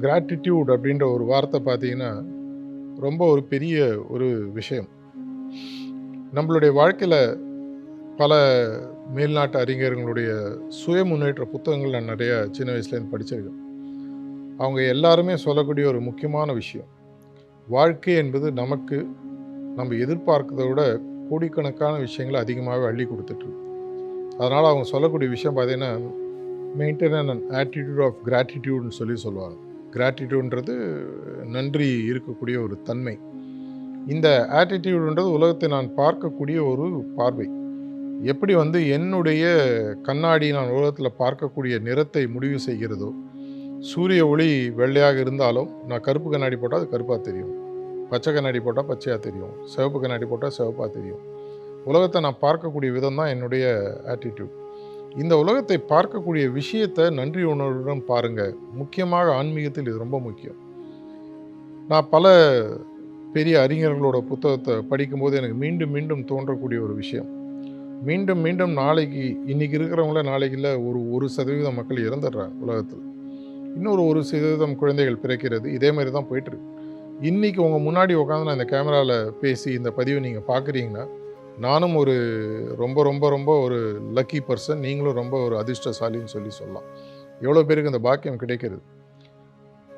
Gratitude அப்படின்ற ஒரு வார்த்தை பார்த்தீங்கன்னா, ரொம்ப ஒரு பெரிய ஒரு விஷயம். நம்மளுடைய வாழ்க்கையில பல மேல்நாட்டு அறிஞர்களுடைய சுய முன்னேற்ற புத்தகங்கள் நான் நிறைய சின்ன வயசுலேருந்து படிச்சிருக்கேன். அவங்க எல்லாருமே சொல்லக்கூடிய ஒரு முக்கியமான விஷயம். வாழ்க்கை என்பது நமக்கு நம்ம எதிர்பார்க்கிறத விட கோடிக்கணக்கான விஷயங்கள அதிகமாவே அள்ளி குடுத்துட்டுருக்கு. அதனால அவங்க சொல்லக்கூடிய விஷயம் பார்த்தீங்கன்னா, மெயின்டெயின் அன் ஆட்டிட்யூட் ஆஃப் கிராட்டிட்யூட்ன்னு சொல்லுவாங்க. கிராட்டிட்யூட்ன்றது நன்றி இருக்கக்கூடிய ஒரு தன்மை. இந்த ஆட்டிட்யூடுன்றது உலகத்தை நான் பார்க்கக்கூடிய ஒரு பார்வை. எப்படி வந்து என்னுடைய கண்ணாடி நான் உலகத்தில பார்க்கக்கூடிய நிறத்தை முடிவு செய்கிறதோ, சூரிய ஒளி வெள்ளையாக இருந்தாலும், நான் கருப்பு கண்ணாடி போட்டா அது கருப்பா தெரியும். பச்சை கண்ணாடி போட்டா பச்சையா தெரியும். சிவப்பு கண்ணாடி போட்டா சிவப்பா தெரியும். உலகத்த நான் பார்க்கக்கூடிய விதம் தான் என்னுடைய ஆட்டிட்யூட். இந்த உலகத்தை பார்க்கக்கூடிய விஷயத்த நன்றி உணர்வுடன் பாருங்க. முக்கியமாக ஆன்மீகத்தில் இது ரொம்ப முக்கியம். நான் பல பெரிய அறிஞர்களோட புத்தகத்த படிக்கும்போது எனக்கு மீண்டும், மீண்டும் தோன்றக்கூடிய ஒரு விஷயம். மீண்டும், மீண்டும் நாளைக்கு இன்னைக்கு இருக்கிறவங்கள நாளைக்கு இல்ல ஒரு 1% மக்கள் இறந்துடுறாங்க உலகத்துல. இன்னொரு 1% குழந்தைகள் பிறக்கிறது. இதே மாரி தான் போயிட்டுருக்கு. இன்னைக்கு உங்க முன்னாடி உட்காந்து நான் இந்த கேமரால பேசி இந்த பதிவ நீங்க பார்க்குறீங்கன்னா, நானும் ஒரு ரொம்ப, ரொம்ப, ரொம்ப ஒரு லக்கி பெர்சன். நீங்களும் ரொம்ப ஒரு அதிர்ஷ்டசாலின்னு சொல்லலாம். எவ்வளோ பேருக்கு இந்த பாக்கியம் கிடைக்கிறது?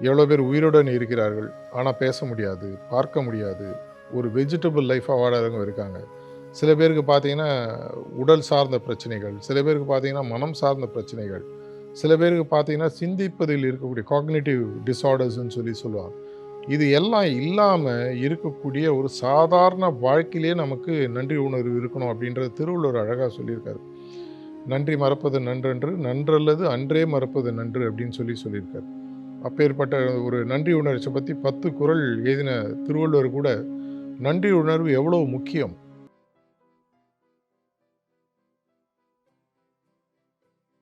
எவ்வளோ பேர் உயிருடன் இருக்கிறார்கள். ஆனா பேச முடியாது, பார்க்க முடியாது. ஒரு வெஜிடபிள் லைஃபா வாழறவங்க இருக்காங்க. சில பேருக்கு பார்த்தீங்கன்னா, உடல் சார்ந்த பிரச்சனைகள். சில பேருக்கு பார்த்தீங்கன்னா, மனம் சார்ந்த பிரச்சனைகள். சில பேருக்கு பார்த்தீங்கன்னா, சிந்திப்பதில் இருக்கக்கூடிய காக்னிட்டிவ் டிஸார்டர்ஸ்ன்னு சொல்லுவாங்க. இது எல்லாம் இல்லாம இருக்கக்கூடிய ஒரு சாதாரண வாழ்க்கையிலேயே நமக்கு நன்றி உணர்வு இருக்கணும் அப்படின்றது திருவள்ளுவர் அழகா சொல்லியிருக்காரு. "நன்றி மறப்பது நன்றன்று, நன்றல்லது அன்றே மறப்பது நன்று" அப்படின்னு சொல்லியிருக்காரு. அப்பேற்பட்ட ஒரு நன்றி உணர்ச்சிய பத்தி 10 குறள் எழுதின திருவள்ளுவர் கூட, நன்றி உணர்வு எவ்வளவு முக்கியம்